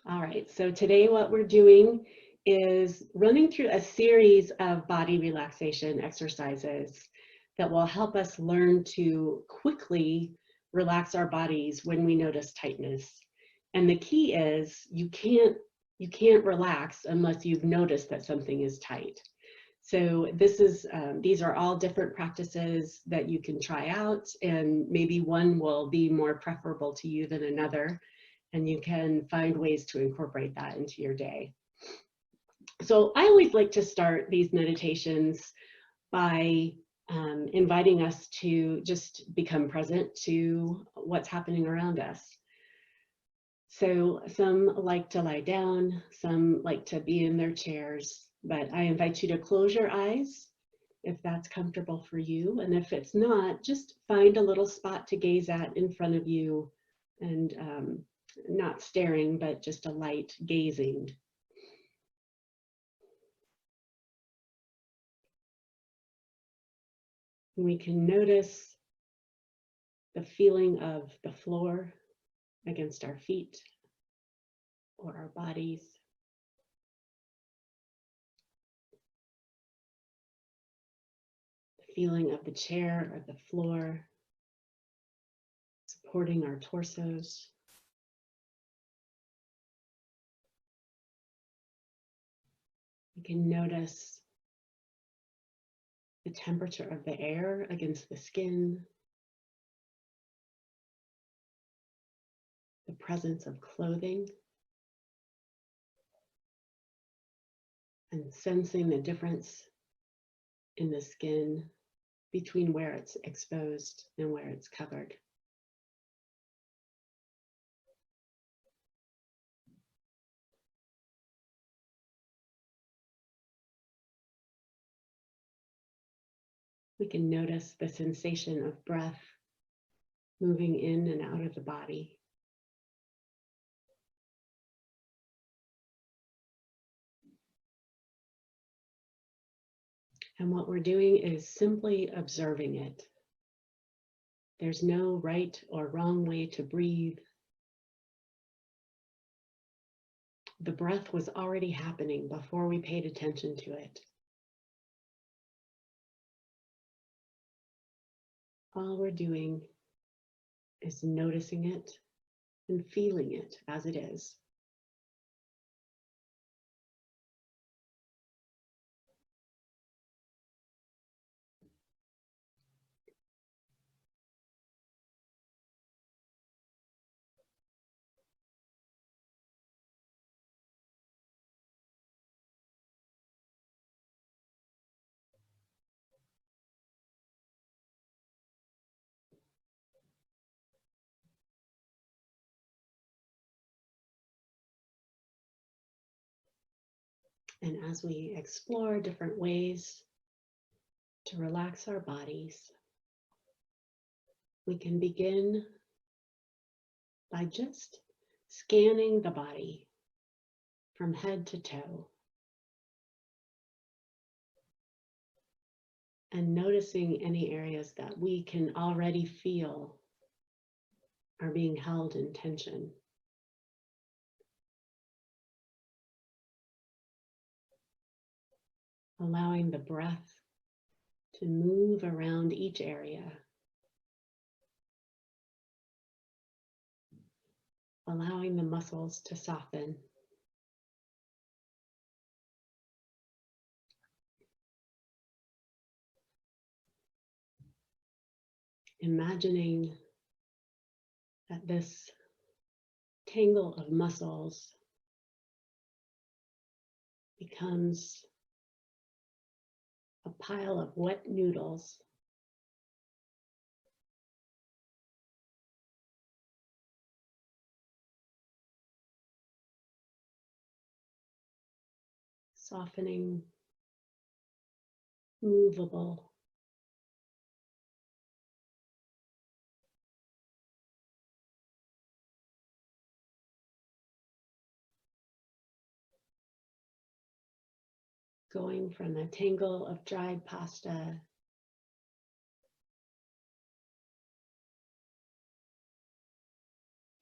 All right, so today what we're doing is running through a series of body relaxation exercises that will help us learn to quickly relax our bodies when we notice tightness. And the key is you can't relax unless you've noticed that something is tight. So these are all different practices that you can try out, and maybe one will be more preferable to you than another, and you can find ways to incorporate that into your day. So I always like to start these meditations by inviting us to just become present to what's happening around us. So some like to lie down, some like to be in their chairs, but I invite you to close your eyes if that's comfortable for you. And if it's not, just find a little spot to gaze at in front of you, and not staring, but just a light gazing. We can notice the feeling of the floor against our feet or our bodies. The feeling of the chair or the floor supporting our torsos. We can notice the temperature of the air against the skin, the presence of clothing, and sensing the difference in the skin between where it's exposed and where it's covered. We can notice the sensation of breath moving in and out of the body. And what we're doing is simply observing it. There's no right or wrong way to breathe. The breath was already happening before we paid attention to it. All we're doing is noticing it and feeling it as it is. And as we explore different ways to relax our bodies, we can begin by just scanning the body from head to toe and noticing any areas that we can already feel are being held in tension. Allowing the breath to move around each area. Allowing the muscles to soften. Imagining that this tangle of muscles becomes a pile of wet noodles. Softening, movable. Going from a tangle of dried pasta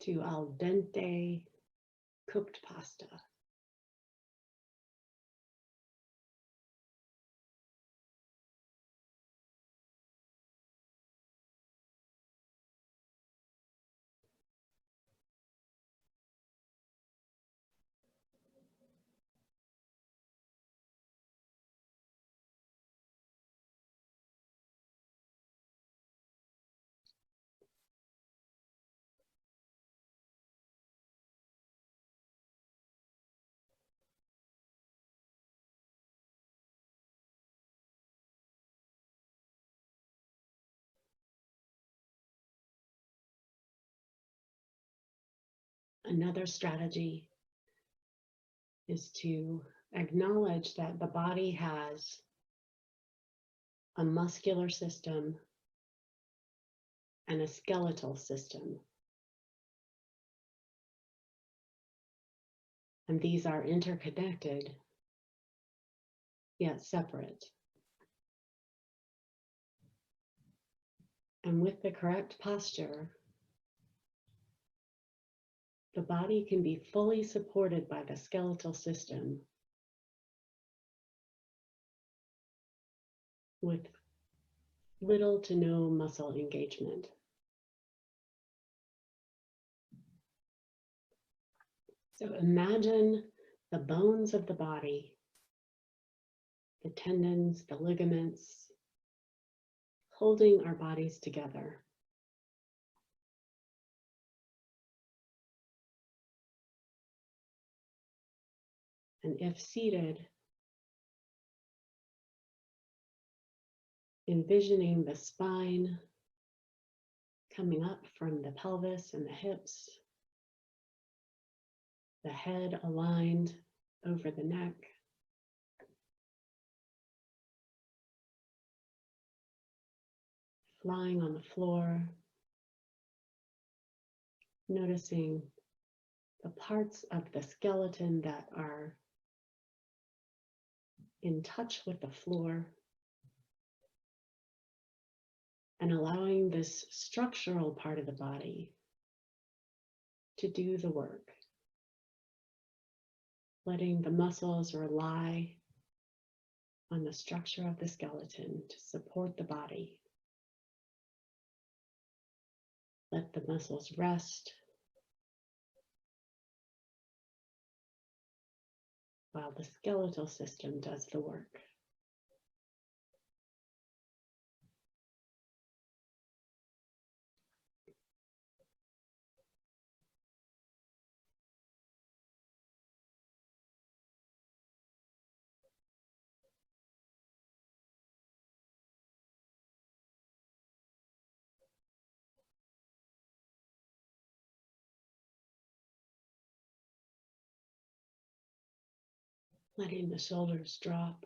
to al dente cooked pasta. Another strategy is to acknowledge that the body has a muscular system and a skeletal system. And these are interconnected, yet separate. And with the correct posture, the body can be fully supported by the skeletal system with little to no muscle engagement. So imagine the bones of the body, the tendons, the ligaments, holding our bodies together. And if seated, envisioning the spine coming up from the pelvis and the hips, the head aligned over the neck, lying on the floor, noticing the parts of the skeleton that are in touch with the floor, and allowing this structural part of the body to do the work. Letting the muscles rely on the structure of the skeleton to support the body. Let the muscles rest while the skeletal system does the work. Letting the shoulders drop.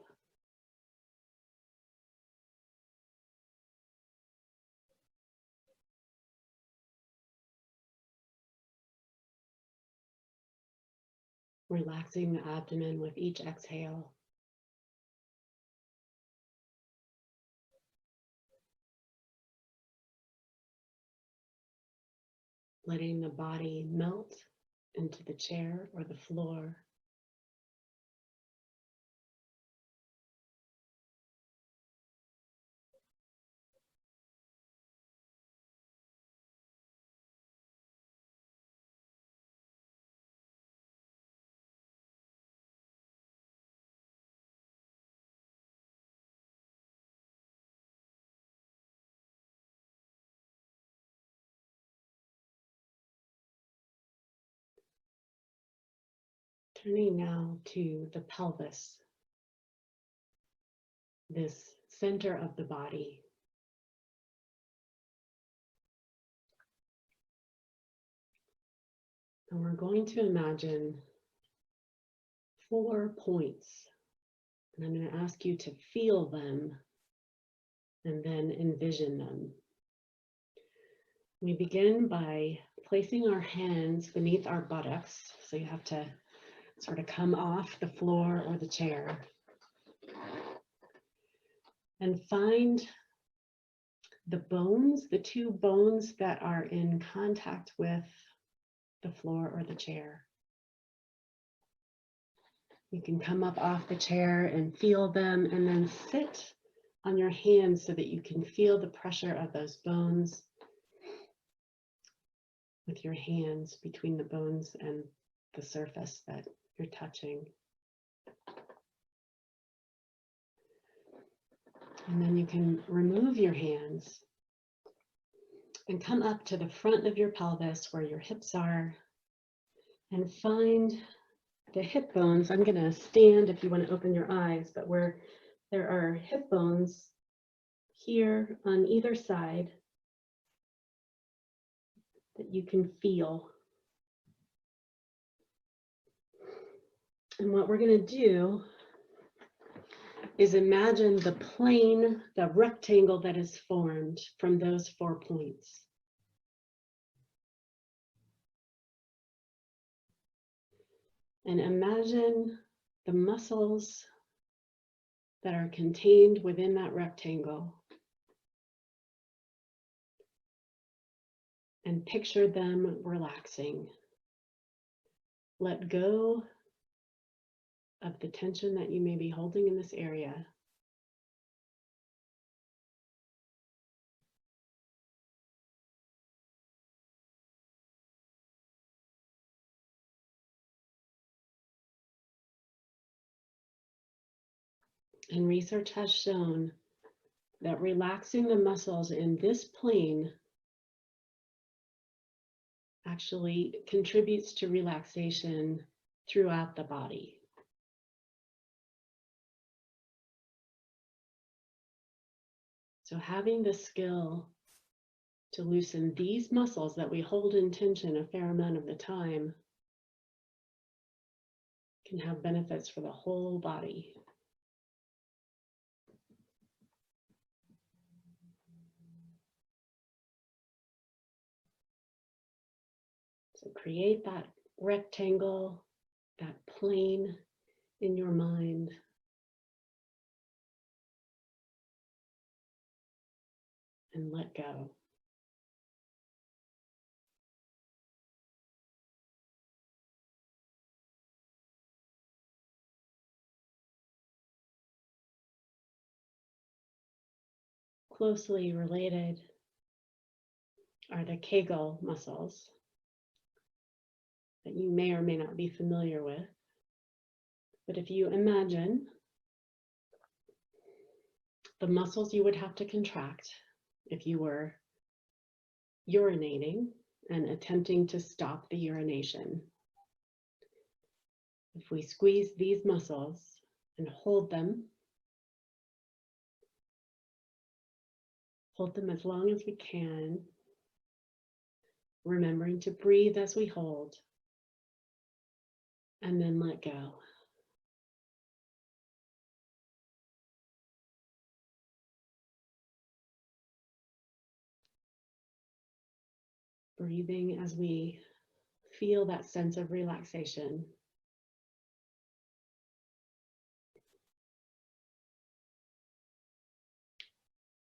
Relaxing the abdomen with each exhale. Letting the body melt into the chair or the floor. Turning now to the pelvis, this center of the body. And we're going to imagine 4 points. And I'm going to ask you to feel them and then envision them. We begin by placing our hands beneath our buttocks. So you have to sort of come off the floor or the chair. And find the bones, the 2 bones that are in contact with the floor or the chair. You can come up off the chair and feel them, and then sit on your hands so that you can feel the pressure of those bones with your hands between the bones and the surface that you're touching. And then you can remove your hands and come up to the front of your pelvis where your hips are and find the hip bones. I'm going to stand if you want to open your eyes, but where there are hip bones here on either side that you can feel. And what we're going to do is imagine the plane, the rectangle that is formed from those 4 points. And imagine the muscles that are contained within that rectangle. And picture them relaxing. Let go of the tension that you may be holding in this area. And research has shown that relaxing the muscles in this plane actually contributes to relaxation throughout the body. So having the skill to loosen these muscles that we hold in tension a fair amount of the time can have benefits for the whole body. So create that rectangle, that plane in your mind. And let go. Closely related are the Kegel muscles that you may or may not be familiar with. But if you imagine the muscles you would have to contract if you were urinating and attempting to stop the urination. If we squeeze these muscles and hold them as long as we can, remembering to breathe as we hold, and then let go. Breathing as we feel that sense of relaxation.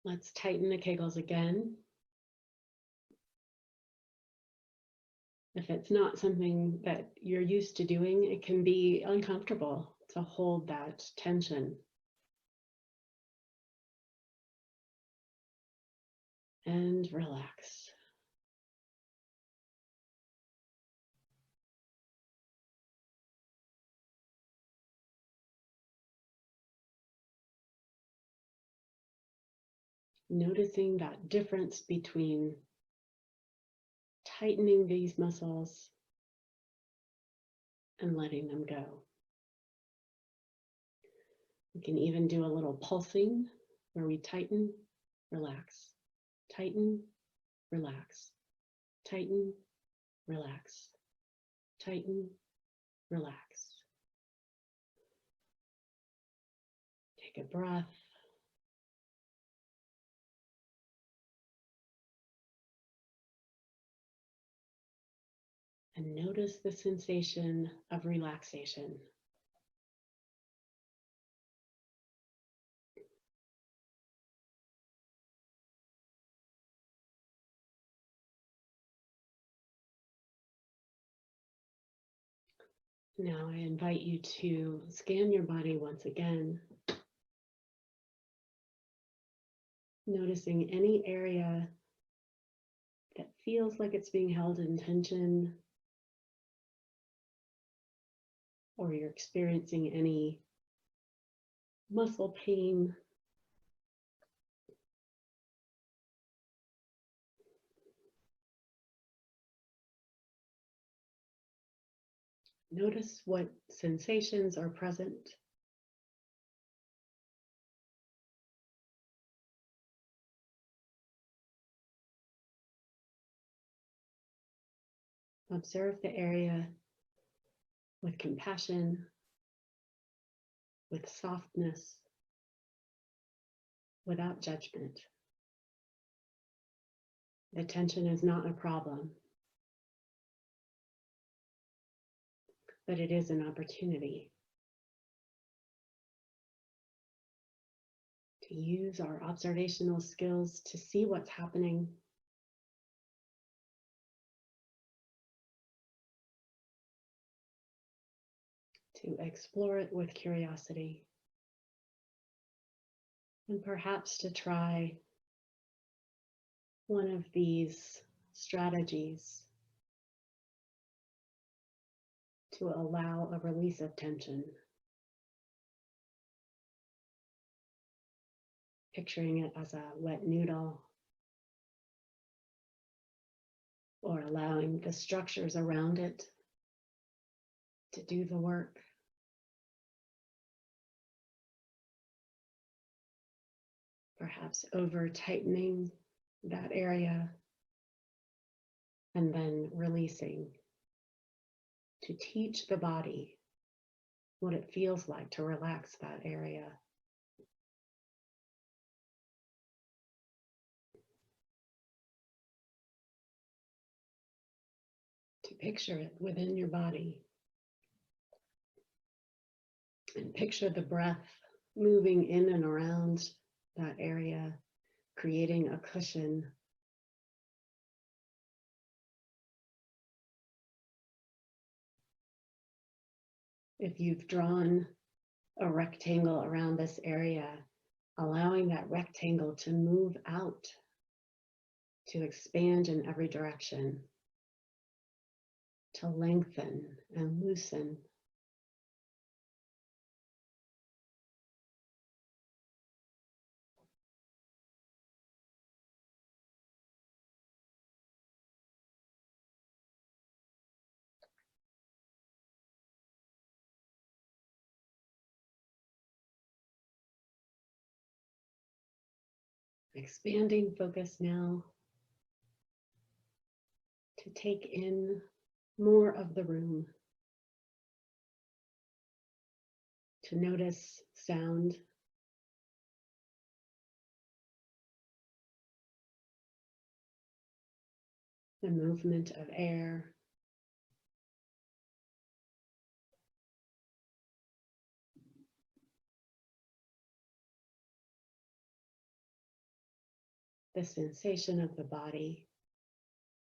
Let's tighten the Kegels again. If it's not something that you're used to doing, it can be uncomfortable to hold that tension. And relax. Noticing that difference between tightening these muscles and letting them go. We can even do a little pulsing where we tighten, relax, tighten, relax, tighten, relax, tighten, relax. Take a breath. And notice the sensation of relaxation. Now I invite you to scan your body once again, noticing any area that feels like it's being held in tension, or you're experiencing any muscle pain. Notice what sensations are present. Observe the area with compassion, with softness, without judgment. The tension is not a problem, but it is an opportunity to use our observational skills to see what's happening, to explore it with curiosity, and perhaps to try one of these strategies to allow a release of tension. Picturing it as a wet noodle, or allowing the structures around it to do the work. Perhaps over tightening that area and then releasing to teach the body what it feels like to relax that area. To picture it within your body and picture the breath moving in and around that area, creating a cushion. If you've drawn a rectangle around this area, allowing that rectangle to move out, to expand in every direction, to lengthen and loosen. Expanding focus now to take in more of the room, to notice sound, the movement of air, the sensation of the body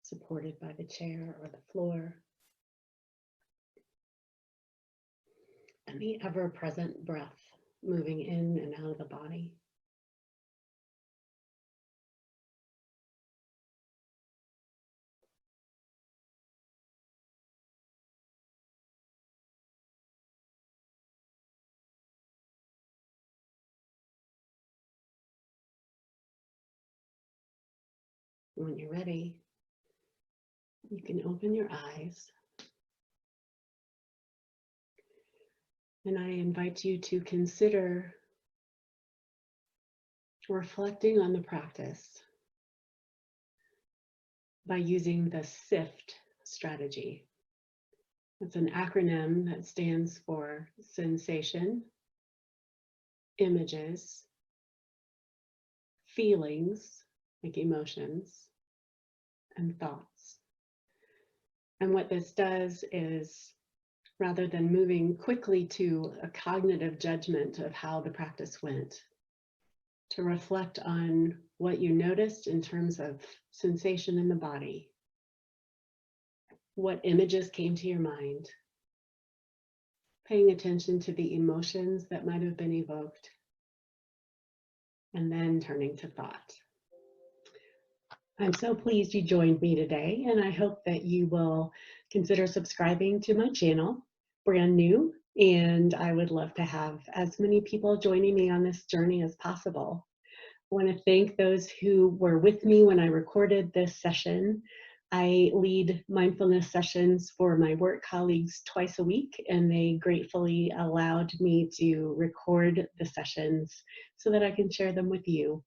supported by the chair or the floor, and the ever-present breath moving in and out of the body. When you're ready, you can open your eyes, and I invite you to consider reflecting on the practice by using the SIFT strategy. It's an acronym that stands for sensation, images, feelings, like emotions, and thoughts. And what this does is, rather than moving quickly to a cognitive judgment of how the practice went, to reflect on what you noticed in terms of sensation in the body, what images came to your mind, paying attention to the emotions that might have been evoked, and then turning to thought. I'm so pleased you joined me today, and I hope that you will consider subscribing to my channel, brand new, and I would love to have as many people joining me on this journey as possible. I want to thank those who were with me when I recorded this session. I lead mindfulness sessions for my work colleagues twice a week, and they gratefully allowed me to record the sessions so that I can share them with you.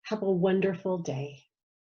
Have a wonderful day.